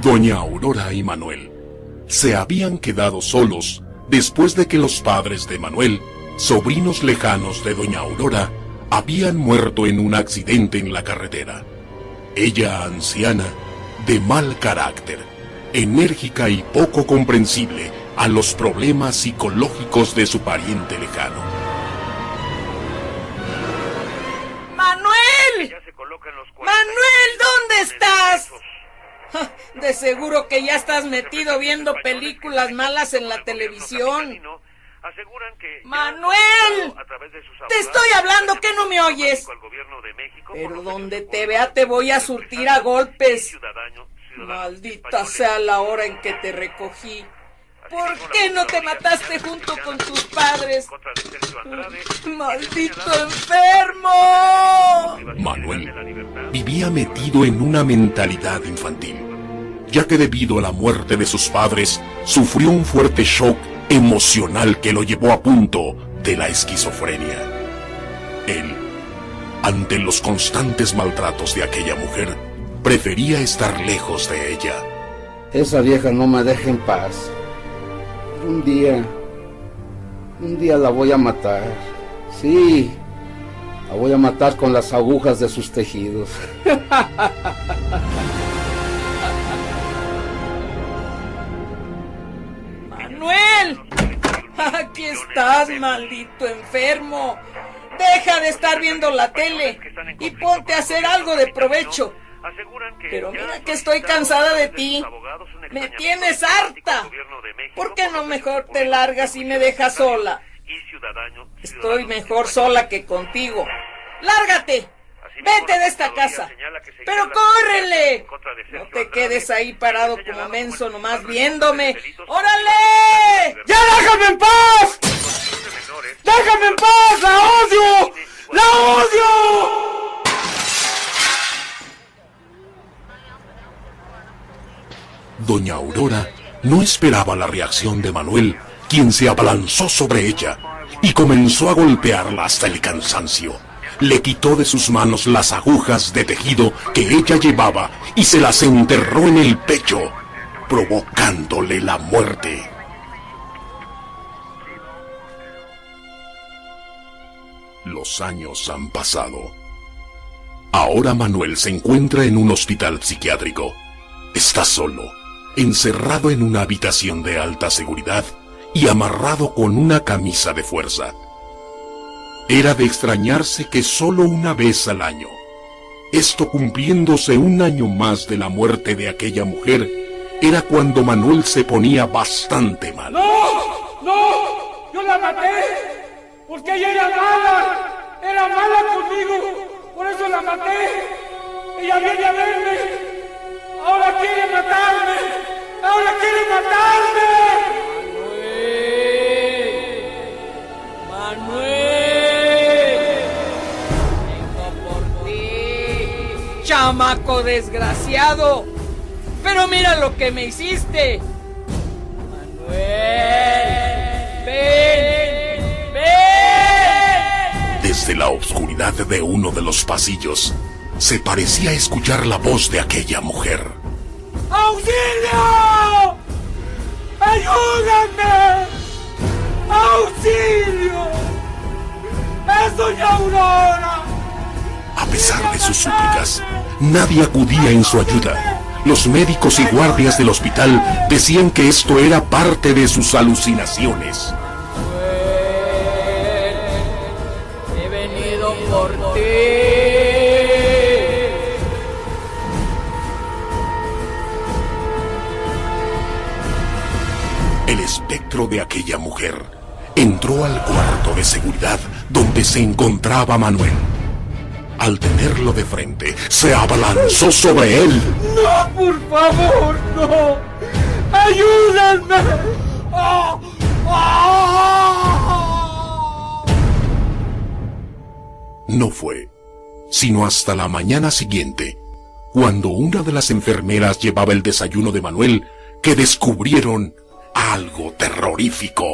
Doña Aurora y Manuel se habían quedado solos después de que los padres de Manuel, sobrinos lejanos de Doña Aurora, habían muerto en un accidente en la carretera. Ella, anciana, de mal carácter, enérgica y poco comprensible a los problemas psicológicos de su pariente lejano. ¡Manuel! ¡Manuel, ¿dónde estás? De seguro que ya estás metido viendo películas malas en la televisión. ¡Manuel! Te estoy hablando, ¿que no me oyes? Pero donde te vea te voy a surtir a golpes. Maldita sea la hora en que te recogí. ¿Por qué no te mataste junto con tus padres? ¡Maldito enfermo! Manuel vivía metido en una mentalidad infantil, ya que debido a la muerte de sus padres, sufrió un fuerte shock emocional que lo llevó a punto de la esquizofrenia. Él, ante los constantes maltratos de aquella mujer, prefería estar lejos de ella. Esa vieja no me deja en paz. Un día la voy a matar. Sí, la voy a matar con las agujas de sus tejidos. ¡Manuel! Aquí estás, maldito enfermo. Deja de estar viendo la tele y ponte a hacer algo de provecho. Pero mira que estoy cansada de ti. Me tienes harta. ¿Por qué no mejor te largas y me dejas sola? Estoy mejor sola que contigo. ¡Lárgate! ¡Vete de esta casa! ¡Pero córrele! No te quedes ahí parado como menso nomás viéndome. ¡Órale! ¡Ya déjame en paz! ¡Déjame en paz! ¡La odio! ¡La odio! Doña Aurora no esperaba la reacción de Manuel, quien se abalanzó sobre ella y comenzó a golpearla hasta el cansancio. Le quitó de sus manos las agujas de tejido que ella llevaba y se las enterró en el pecho, provocándole la muerte. Los años han pasado. Ahora Manuel se encuentra en un hospital psiquiátrico. Está solo, encerrado en una habitación de alta seguridad y amarrado con una camisa de fuerza. Era de extrañarse que solo una vez al año, esto cumpliéndose un año más de la muerte de aquella mujer, era cuando Manuel se ponía bastante mal. ¡No! ¡No! ¡Yo la maté! Porque ella era mala conmigo, por eso la maté. Ella viene a verme, ahora quiere matarme, ahora quiere matarme. ¡Manuel! Vengo por ti, chamaco desgraciado. Pero mira lo que me hiciste. Manuel, ven, ven. Desde la oscuridad de uno de los pasillos, se parecía escuchar la voz de aquella mujer. ¡Auxilio! ¡Ayúdenme! ¡Auxilio! ¡Es Doña Aurora! A pesar de sus súplicas, nadie acudía en su ayuda. Los médicos y guardias del hospital decían que esto era parte de sus alucinaciones. He venido por ti. El espectro de aquella mujer entró al cuarto de seguridad donde se encontraba Manuel. Al tenerlo de frente, se abalanzó sobre él. ¡No, por favor, no! ¡Ayúdenme! ¡Oh! ¡Oh! No fue sino hasta la mañana siguiente, cuando una de las enfermeras llevaba el desayuno de Manuel, que descubrieron algo terrorífico.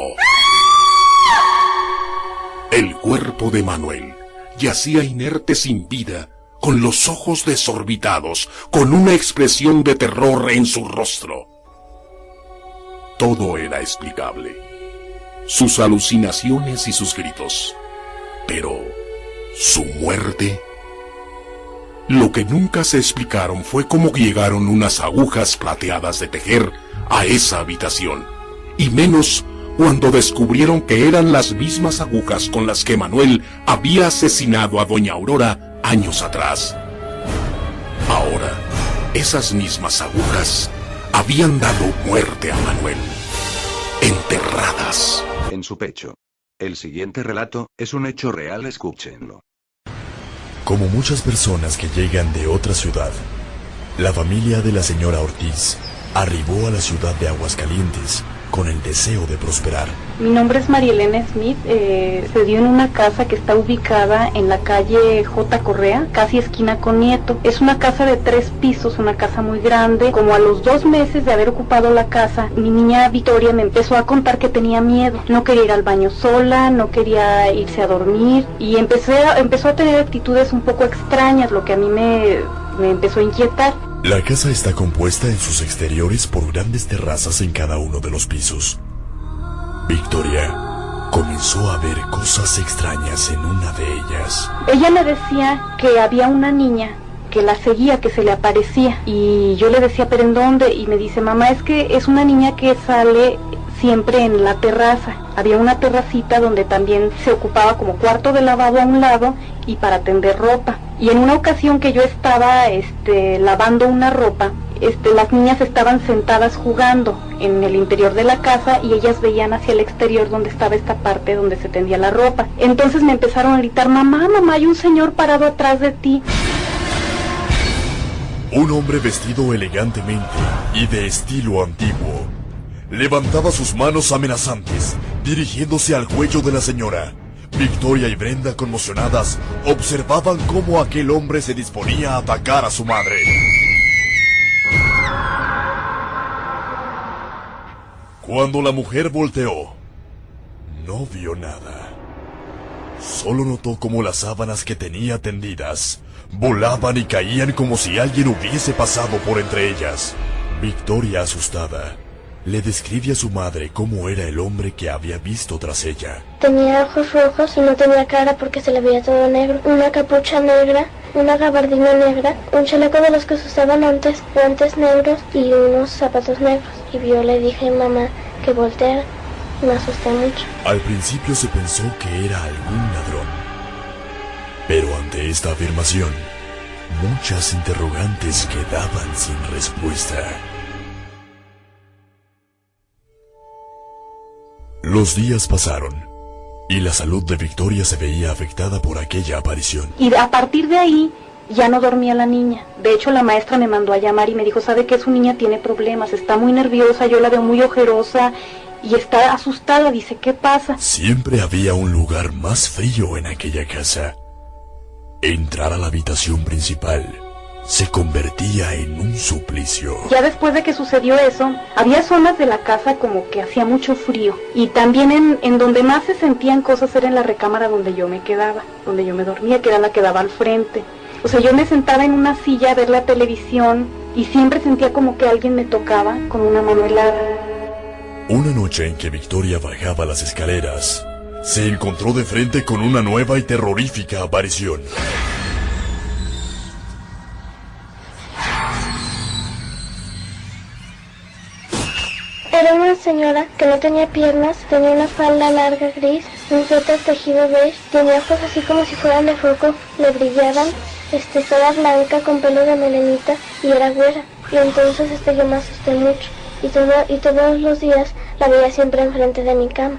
El cuerpo de Manuel yacía inerte sin vida con los ojos desorbitados, con una expresión de terror en su rostro. Todo era explicable. Sus alucinaciones y sus gritos. Pero, ¿su muerte? Lo que nunca se explicaron fue cómo llegaron unas agujas plateadas de tejer a esa habitación, y menos cuando descubrieron que eran las mismas agujas con las que Manuel había asesinado a doña Aurora años atrás. Ahora, esas mismas agujas habían dado muerte a Manuel, enterradas en su pecho. El siguiente relato es un hecho real, escúchenlo. Como muchas personas que llegan de otra ciudad, la familia de la señora Ortiz arribó a la ciudad de Aguascalientes con el deseo de prosperar. Mi nombre es María Elena Smith, se dio en una casa que está ubicada en la calle J. Correa, casi esquina con Nieto. Es una casa de 3 pisos, una casa muy grande. Como a los 2 meses de haber ocupado la casa, mi niña Victoria me empezó a contar que tenía miedo. No quería ir al baño sola, no quería irse a dormir y empezó a tener actitudes un poco extrañas, lo que a mí me empezó a inquietar. La casa está compuesta en sus exteriores por grandes terrazas en cada uno de los pisos. Victoria comenzó a ver cosas extrañas en una de ellas. Ella me decía que había una niña que la seguía, que se le aparecía, y yo le decía, ¿pero en dónde? Y me dice, mamá, es que es una niña que sale siempre en la terraza. Había una terracita donde también se ocupaba como cuarto de lavado a un lado y para tender ropa. Y en una ocasión que yo estaba lavando una ropa, las niñas estaban sentadas jugando en el interior de la casa y ellas veían hacia el exterior donde estaba esta parte donde se tendía la ropa. Entonces me empezaron a gritar, mamá, mamá, hay un señor parado atrás de ti. Un hombre vestido elegantemente y de estilo antiguo levantaba sus manos amenazantes, dirigiéndose al cuello de la señora. Victoria y Brenda, conmocionadas, observaban cómo aquel hombre se disponía a atacar a su madre. Cuando la mujer volteó, no vio nada. Solo notó cómo las sábanas que tenía tendidas volaban y caían como si alguien hubiese pasado por entre ellas. Victoria, asustada, le describe a su madre cómo era el hombre que había visto tras ella. Tenía ojos rojos y no tenía cara porque se le veía todo negro. Una capucha negra, una gabardina negra, un chaleco de los que se usaban antes, guantes negros y unos zapatos negros. Y yo le dije a mamá que volteara. Me asusté mucho. Al principio se pensó que era algún ladrón. Pero ante esta afirmación, muchas interrogantes quedaban sin respuesta. Los días pasaron, y la salud de Victoria se veía afectada por aquella aparición. Y a partir de ahí, ya no dormía la niña. De hecho, la maestra me mandó a llamar y me dijo, ¿sabe que su niña tiene problemas? Está muy nerviosa, yo la veo muy ojerosa y está asustada. Dice, ¿qué pasa? Siempre había un lugar más frío en aquella casa. Entrar a la habitación principal se convertía en un suplicio. Ya después de que sucedió eso, había zonas de la casa como que hacía mucho frío. Y también en donde más se sentían cosas era en la recámara donde yo me quedaba, donde yo me dormía, que era la que daba al frente. O sea, yo me sentaba en una silla a ver la televisión y siempre sentía como que alguien me tocaba con una mano helada. Una noche en que Victoria bajaba las escaleras, se encontró de frente con una nueva y terrorífica aparición. Era una señora que no tenía piernas, tenía una falda larga gris, un suéter tejido beige, tenía ojos así como si fueran de foco, le brillaban, toda blanca con pelo de melenita y era güera. Y entonces yo me asusté mucho y todos los días la veía siempre enfrente de mi cama.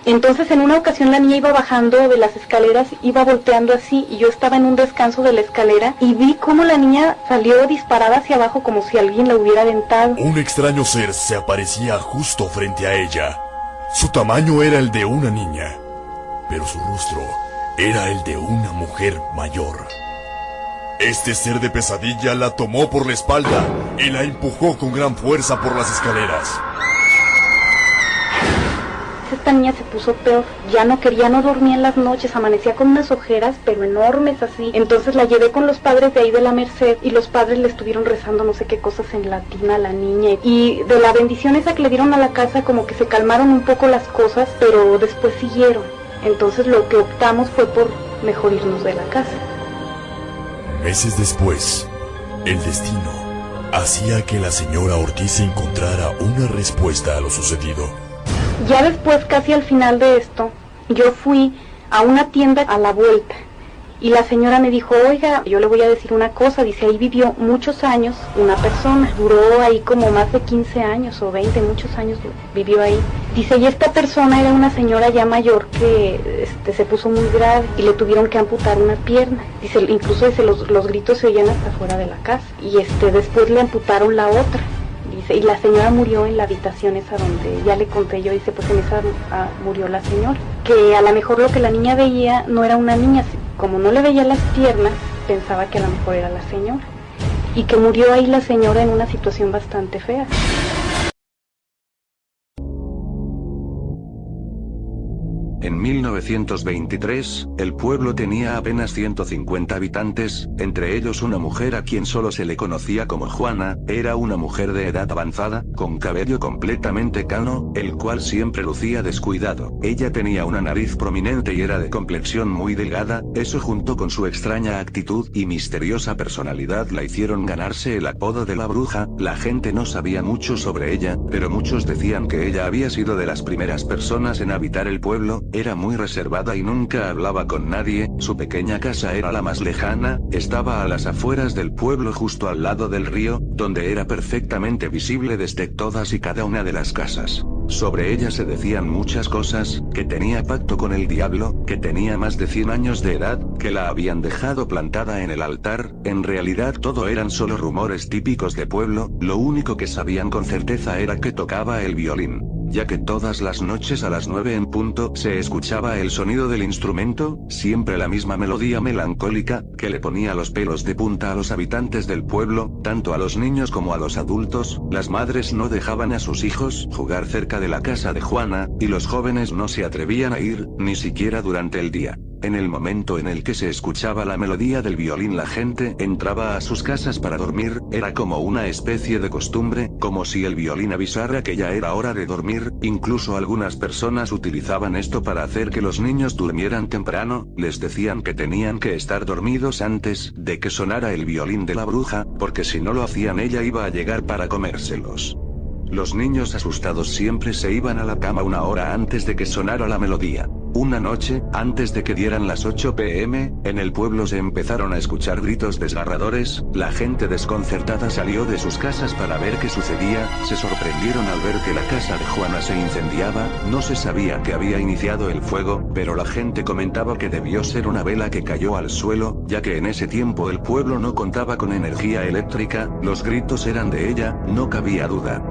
Entonces en una ocasión la niña iba bajando de las escaleras, iba volteando así y yo estaba en un descanso de la escalera y vi cómo la niña salió disparada hacia abajo como si alguien la hubiera aventado. Un extraño ser se aparecía justo frente a ella. Su tamaño era el de una niña, pero su rostro era el de una mujer mayor. Este ser de pesadilla la tomó por la espalda y la empujó con gran fuerza por las escaleras. esta niña se puso peor, ya no dormía en las noches, amanecía con unas ojeras, pero enormes así. Entonces la llevé con los padres de ahí de la Merced, y los padres le estuvieron rezando no sé qué cosas en latín a la niña, y de la bendición esa que le dieron a la casa, como que se calmaron un poco las cosas, pero después siguieron. Entonces lo que optamos fue por mejor irnos de la casa. Meses después, el destino hacía que la señora Ortiz encontrara una respuesta a lo sucedido. Ya después, casi al final de esto, yo fui a una tienda a la vuelta, y la señora me dijo, oiga, yo le voy a decir una cosa, dice, ahí vivió muchos años una persona, duró ahí como más de 15 años o 20, muchos años vivió ahí. Dice, y esta persona era una señora ya mayor que se puso muy grave y le tuvieron que amputar una pierna. Dice, incluso los gritos se oían hasta fuera de la casa, y después le amputaron la otra. Dice, y la señora murió en la habitación esa donde ya le conté yo, dice, pues en esa murió la señora. Que a lo mejor lo que la niña veía no era una niña, como no le veía las piernas, pensaba que a lo mejor era la señora. Y que murió ahí la señora en una situación bastante fea. En 1923, el pueblo tenía apenas 150 habitantes, entre ellos una mujer a quien solo se le conocía como Juana. Era una mujer de edad avanzada, con cabello completamente cano, el cual siempre lucía descuidado. Ella tenía una nariz prominente y era de complexión muy delgada, eso junto con su extraña actitud y misteriosa personalidad la hicieron ganarse el apodo de la bruja. La gente no sabía mucho sobre ella, pero muchos decían que ella había sido de las primeras personas en habitar el pueblo. Era muy reservada y nunca hablaba con nadie, su pequeña casa era la más lejana, estaba a las afueras del pueblo justo al lado del río, donde era perfectamente visible desde todas y cada una de las casas. Sobre ella se decían muchas cosas, que tenía pacto con el diablo, que tenía más de 100 años de edad, que la habían dejado plantada en el altar. En realidad todo eran solo rumores típicos de pueblo, lo único que sabían con certeza era que tocaba el violín, ya que todas las noches a las 9 en punto se escuchaba el sonido del instrumento, siempre la misma melodía melancólica, que le ponía los pelos de punta a los habitantes del pueblo, tanto a los niños como a los adultos. Las madres no dejaban a sus hijos jugar cerca de la casa de Juana, y los jóvenes no se atrevían a ir, ni siquiera durante el día. En el momento en el que se escuchaba la melodía del violín la gente entraba a sus casas para dormir, era como una especie de costumbre, como si el violín avisara que ya era hora de dormir. Incluso algunas personas utilizaban esto para hacer que los niños durmieran temprano, les decían que tenían que estar dormidos antes de que sonara el violín de la bruja, porque si no lo hacían ella iba a llegar para comérselos. Los niños asustados siempre se iban a la cama una hora antes de que sonara la melodía. Una noche, antes de que dieran las 8 p.m., en el pueblo se empezaron a escuchar gritos desgarradores. La gente desconcertada salió de sus casas para ver qué sucedía. Se sorprendieron al ver que la casa de Juana se incendiaba. No se sabía que había iniciado el fuego, pero la gente comentaba que debió ser una vela que cayó al suelo, ya que en ese tiempo el pueblo no contaba con energía eléctrica. Los gritos eran de ella, no cabía duda.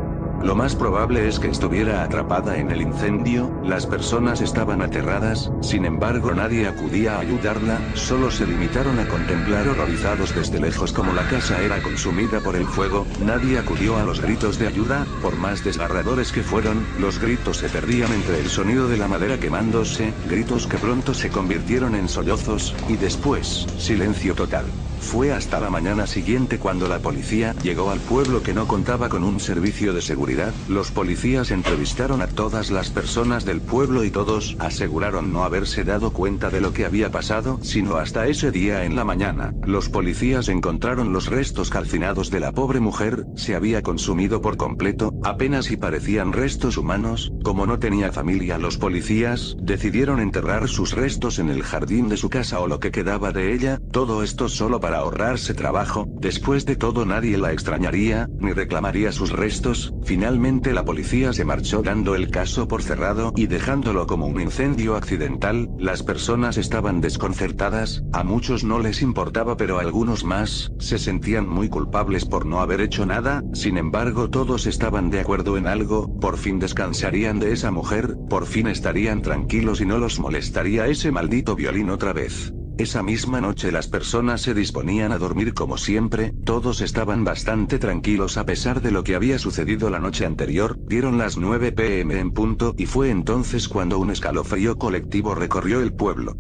Lo más probable es que estuviera atrapada en el incendio. Las personas estaban aterradas, sin embargo nadie acudía a ayudarla, solo se limitaron a contemplar horrorizados desde lejos como la casa era consumida por el fuego. Nadie acudió a los gritos de ayuda, por más desgarradores que fueron, los gritos se perdían entre el sonido de la madera quemándose, gritos que pronto se convirtieron en sollozos, y después, silencio total. Fue hasta la mañana siguiente cuando la policía llegó al pueblo que no contaba con un servicio de seguridad. Los policías entrevistaron a todas las personas del pueblo y todos aseguraron no haberse dado cuenta de lo que había pasado, sino hasta ese día en la mañana. Los policías encontraron los restos calcinados de la pobre mujer, se había consumido por completo, apenas si parecían restos humanos. Como no tenía familia, los policías decidieron enterrar sus restos en el jardín de su casa o lo que quedaba de ella, todo esto solo para ahorrarse trabajo. Después de todo nadie la extrañaría, ni reclamaría sus restos. Finalmente la policía se marchó dando el caso por cerrado y dejándolo como un incendio accidental. Las personas estaban desconcertadas, a muchos no les importaba pero algunos más se sentían muy culpables por no haber hecho nada. Sin embargo todos estaban de acuerdo en algo, por fin descansarían de esa mujer, por fin estarían tranquilos y no los molestaría ese maldito violín otra vez. Esa misma noche las personas se disponían a dormir como siempre, todos estaban bastante tranquilos a pesar de lo que había sucedido la noche anterior, dieron las 9 p.m. en punto y fue entonces cuando un escalofrío colectivo recorrió el pueblo.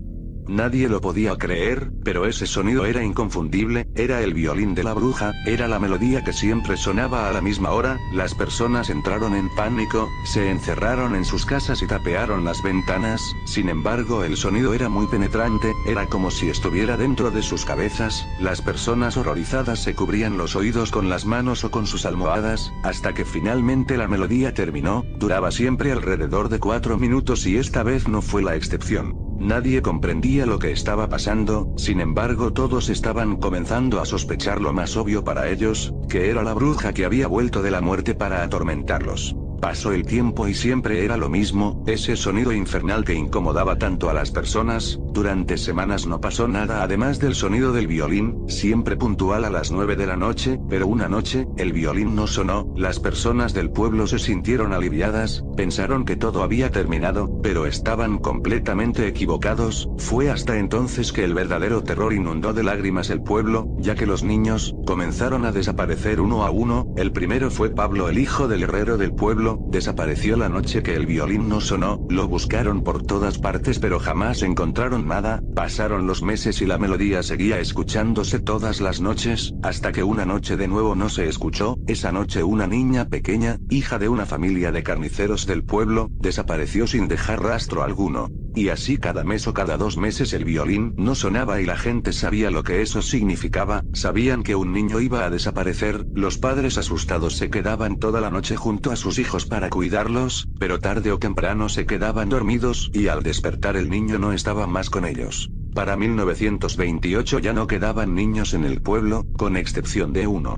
Nadie lo podía creer, pero ese sonido era inconfundible, era el violín de la bruja, era la melodía que siempre sonaba a la misma hora. Las personas entraron en pánico, se encerraron en sus casas y tapearon las ventanas. Sin embargo, el sonido era muy penetrante, era como si estuviera dentro de sus cabezas. Las personas horrorizadas se cubrían los oídos con las manos o con sus almohadas, hasta que finalmente la melodía terminó. Duraba siempre alrededor de 4 minutos y esta vez no fue la excepción. Nadie comprendía lo que estaba pasando, sin embargo todos estaban comenzando a sospechar lo más obvio para ellos, que era la bruja que había vuelto de la muerte para atormentarlos. Pasó el tiempo y siempre era lo mismo, ese sonido infernal que incomodaba tanto a las personas. Durante semanas no pasó nada además del sonido del violín, siempre puntual a las 9 de la noche, pero una noche, el violín no sonó, las personas del pueblo se sintieron aliviadas, pensaron que todo había terminado, pero estaban completamente equivocados. Fue hasta entonces que el verdadero terror inundó de lágrimas el pueblo, ya que los niños comenzaron a desaparecer uno a uno. El primero fue Pablo, el hijo del herrero del pueblo. Desapareció la noche que el violín no sonó, lo buscaron por todas partes pero jamás encontraron nada. Pasaron los meses y la melodía seguía escuchándose todas las noches, hasta que una noche de nuevo no se escuchó. Esa noche una niña pequeña, hija de una familia de carniceros del pueblo, desapareció sin dejar rastro alguno. Y así cada mes o cada 2 meses el violín no sonaba y la gente sabía lo que eso significaba, sabían que un niño iba a desaparecer. Los padres asustados se quedaban toda la noche junto a sus hijos para cuidarlos, pero tarde o temprano se quedaban dormidos y al despertar el niño no estaba más con ellos. Para 1928 ya no quedaban niños en el pueblo, con excepción de uno.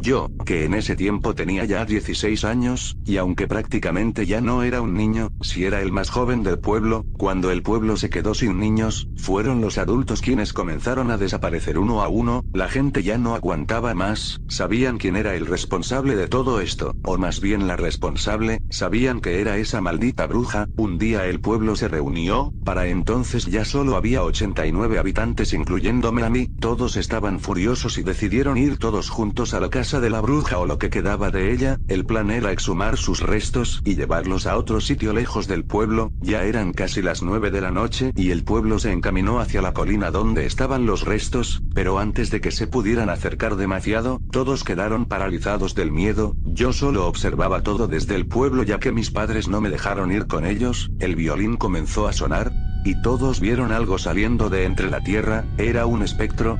Yo, que en ese tiempo tenía ya 16 años, y aunque prácticamente ya no era un niño, si era el más joven del pueblo, cuando el pueblo se quedó sin niños, fueron los adultos quienes comenzaron a desaparecer uno a uno. La gente ya no aguantaba más, sabían quién era el responsable de todo esto, o más bien la responsable, sabían que era esa maldita bruja. Un día el pueblo se reunió, para entonces ya solo había 89 habitantes incluyéndome a mí, todos estaban furiosos y decidieron ir todos juntos a la casa de la bruja o lo que quedaba de ella. El plan era exhumar sus restos y llevarlos a otro sitio lejos del pueblo. Ya eran casi las 9 de la noche y el pueblo se encaminó hacia la colina donde estaban los restos, pero antes de que se pudieran acercar demasiado, todos quedaron paralizados del miedo. Yo solo observaba todo desde el pueblo ya que mis padres no me dejaron ir con ellos. El violín comenzó a sonar, y todos vieron algo saliendo de entre la tierra. Era un espectro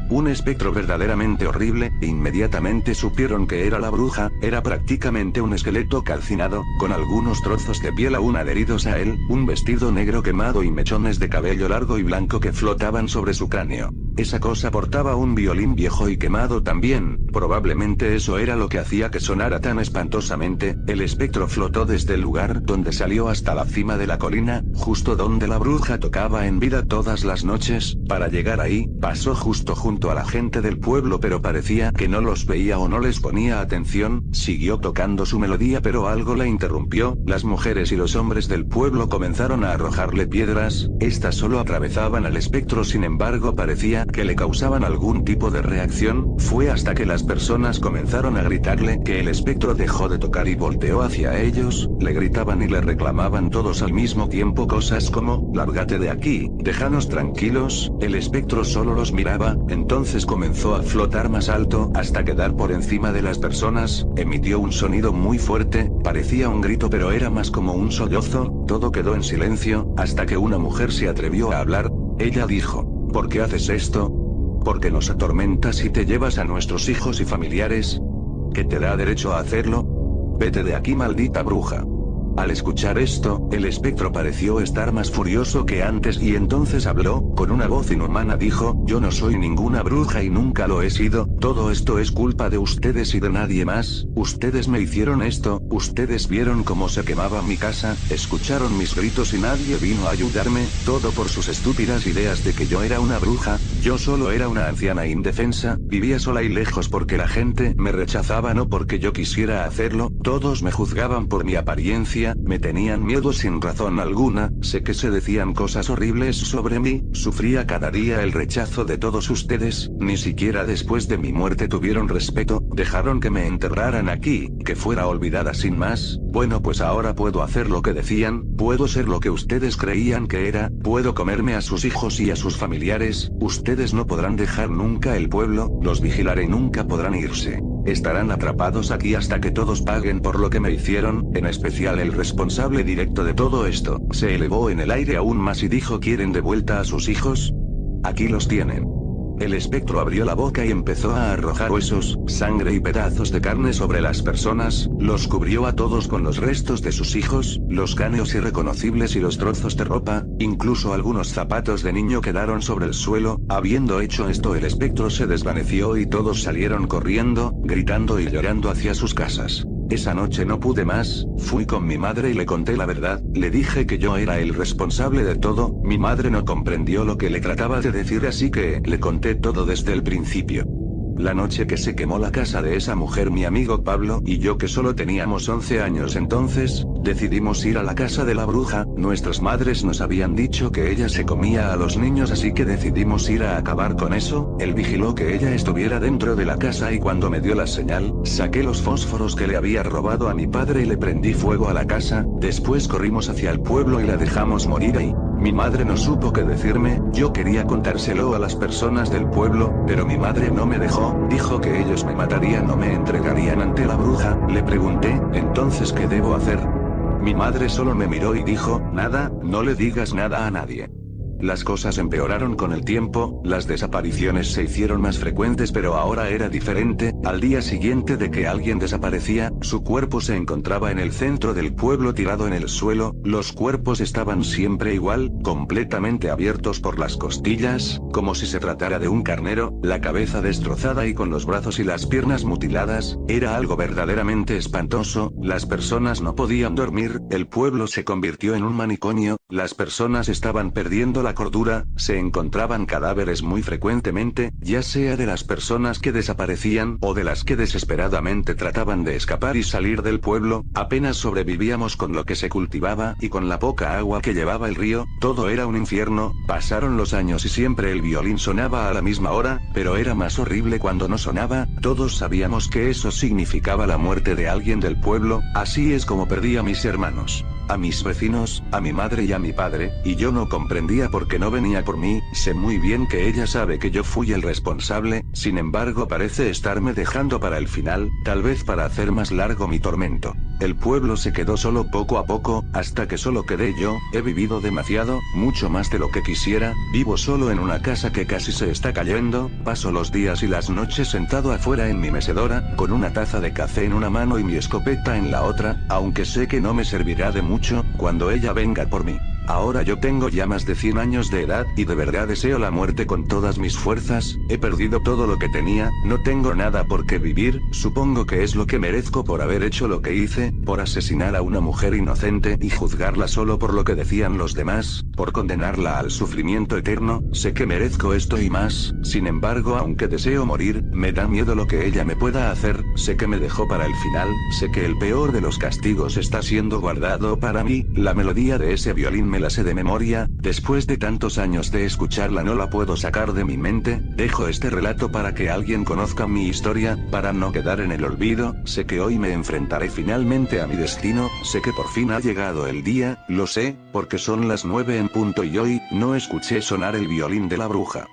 verdaderamente horrible, e inmediatamente supieron que era la bruja. Era prácticamente un esqueleto calcinado, con algunos trozos de piel aún adheridos a él, un vestido negro quemado y mechones de cabello largo y blanco que flotaban sobre su cráneo. Esa cosa portaba un violín viejo y quemado también, probablemente eso era lo que hacía que sonara tan espantosamente. El espectro flotó desde el lugar donde salió hasta la cima de la colina, justo donde la bruja tocaba en vida todas las noches. Para llegar ahí, pasó justo junto a la gente del pueblo pero parecía que no los veía o no les ponía atención. Siguió tocando su melodía pero algo la interrumpió. Las mujeres y los hombres del pueblo comenzaron a arrojarle piedras, estas solo atravesaban al espectro, sin embargo parecía que le causaban algún tipo de reacción. Fue hasta que las personas comenzaron a gritarle que el espectro dejó de tocar y volteó hacia ellos. Le gritaban y le reclamaban todos al mismo tiempo cosas como: lárgate de aquí, déjanos tranquilos. El espectro solo los miraba, entonces comenzó a flotar más alto hasta quedar por encima de las personas. Emitió un sonido muy fuerte, parecía un grito pero era más como un sollozo. Todo quedó en silencio, hasta que una mujer se atrevió a hablar. Ella dijo: ¿por qué haces esto? ¿Por qué nos atormentas y te llevas a nuestros hijos y familiares? ¿Qué te da derecho a hacerlo? Vete de aquí, maldita bruja. Al escuchar esto, el espectro pareció estar más furioso que antes y entonces habló, con una voz inhumana dijo: yo no soy ninguna bruja y nunca lo he sido, todo esto es culpa de ustedes y de nadie más, ustedes me hicieron esto, Ustedes vieron cómo se quemaba mi casa, escucharon mis gritos y nadie vino a ayudarme, todo por sus estúpidas ideas de que yo era una bruja. Yo solo era una anciana indefensa, vivía sola y lejos porque la gente me rechazaba, no porque yo quisiera hacerlo. Todos me juzgaban por mi apariencia, me tenían miedo sin razón alguna, sé que se decían cosas horribles sobre mí, sufría cada día el rechazo de todos ustedes, ni siquiera después de mi muerte tuvieron respeto, dejaron que me enterraran aquí, que fuera olvidada sin más. Bueno, pues ahora puedo hacer lo que decían, puedo ser lo que ustedes creían que era, puedo comerme a sus hijos y a sus familiares. Ustedes no podrán dejar nunca el pueblo, los vigilaré, nunca podrán irse. Estarán atrapados aquí hasta que todos paguen por lo que me hicieron, en especial el responsable directo de todo esto. Se elevó en el aire aún más y dijo: ¿quieren de vuelta a sus hijos? Aquí los tienen. El espectro abrió la boca y empezó a arrojar huesos, sangre y pedazos de carne sobre las personas, los cubrió a todos con los restos de sus hijos, los cráneos irreconocibles y los trozos de ropa, incluso algunos zapatos de niño quedaron sobre el suelo. Habiendo hecho esto, el espectro se desvaneció y todos salieron corriendo, gritando y llorando hacia sus casas. Esa noche no pude más, fui con mi madre y le conté la verdad, le dije que yo era el responsable de todo. Mi madre no comprendió lo que le trataba de decir, así que le conté todo desde el principio. La noche que se quemó la casa de esa mujer, mi amigo Pablo y yo, que solo teníamos 11 años entonces, decidimos ir a la casa de la bruja. Nuestras madres nos habían dicho que ella se comía a los niños, así que decidimos ir a acabar con eso. Él vigiló que ella estuviera dentro de la casa y cuando me dio la señal, saqué los fósforos que le había robado a mi padre y le prendí fuego a la casa. Después corrimos hacia el pueblo y la dejamos morir ahí. Mi madre no supo qué decirme, yo quería contárselo a las personas del pueblo, pero mi madre no me dejó, dijo que ellos me matarían o me entregarían ante la bruja. Le pregunté, ¿entonces qué debo hacer? Mi madre solo me miró y dijo, nada, no le digas nada a nadie. Las cosas empeoraron con el tiempo, las desapariciones se hicieron más frecuentes, pero ahora era diferente. Al día siguiente de que alguien desaparecía, su cuerpo se encontraba en el centro del pueblo tirado en el suelo. Los cuerpos estaban siempre igual, completamente abiertos por las costillas, como si se tratara de un carnero, la cabeza destrozada y con los brazos y las piernas mutiladas. Era algo verdaderamente espantoso, las personas no podían dormir, el pueblo se convirtió en un manicomio, las personas estaban perdiendo la cordura, se encontraban cadáveres muy frecuentemente, ya sea de las personas que desaparecían o de las que desesperadamente trataban de escapar y salir del pueblo. Apenas sobrevivíamos con lo que se cultivaba y con la poca agua que llevaba el río, todo era un infierno. Pasaron los años y siempre el violín sonaba a la misma hora, pero era más horrible cuando no sonaba. Todos sabíamos que eso significaba la muerte de alguien del pueblo. Así es como perdí a mis hermanos, a mis vecinos, a mi madre y a mi padre, y yo no comprendía por qué no venía por mí. Sé muy bien que ella sabe que yo fui el responsable, sin embargo parece estarme dejando para el final, tal vez para hacer más largo mi tormento. El pueblo se quedó solo poco a poco, hasta que solo quedé yo. He vivido demasiado, mucho más de lo que quisiera, vivo solo en una casa que casi se está cayendo, paso los días y las noches sentado afuera en mi mecedora, con una taza de café en una mano y mi escopeta en la otra, aunque sé que no me servirá de mucho cuando ella venga por mí. Ahora yo tengo ya más de 100 años de edad, y de verdad deseo la muerte con todas mis fuerzas. He perdido todo lo que tenía, no tengo nada por qué vivir. Supongo que es lo que merezco por haber hecho lo que hice, por asesinar a una mujer inocente y juzgarla solo por lo que decían los demás, por condenarla al sufrimiento eterno. Sé que merezco esto y más, sin embargo, aunque deseo morir, me da miedo lo que ella me pueda hacer. Sé que me dejó para el final, sé que el peor de los castigos está siendo guardado para mí. La melodía de ese violín me la sé de memoria, después de tantos años de escucharla no la puedo sacar de mi mente. Dejo este relato para que alguien conozca mi historia, para no quedar en el olvido. Sé que hoy me enfrentaré finalmente a mi destino, sé que por fin ha llegado el día, lo sé, porque son las 9 en punto y hoy no escuché sonar el violín de la bruja.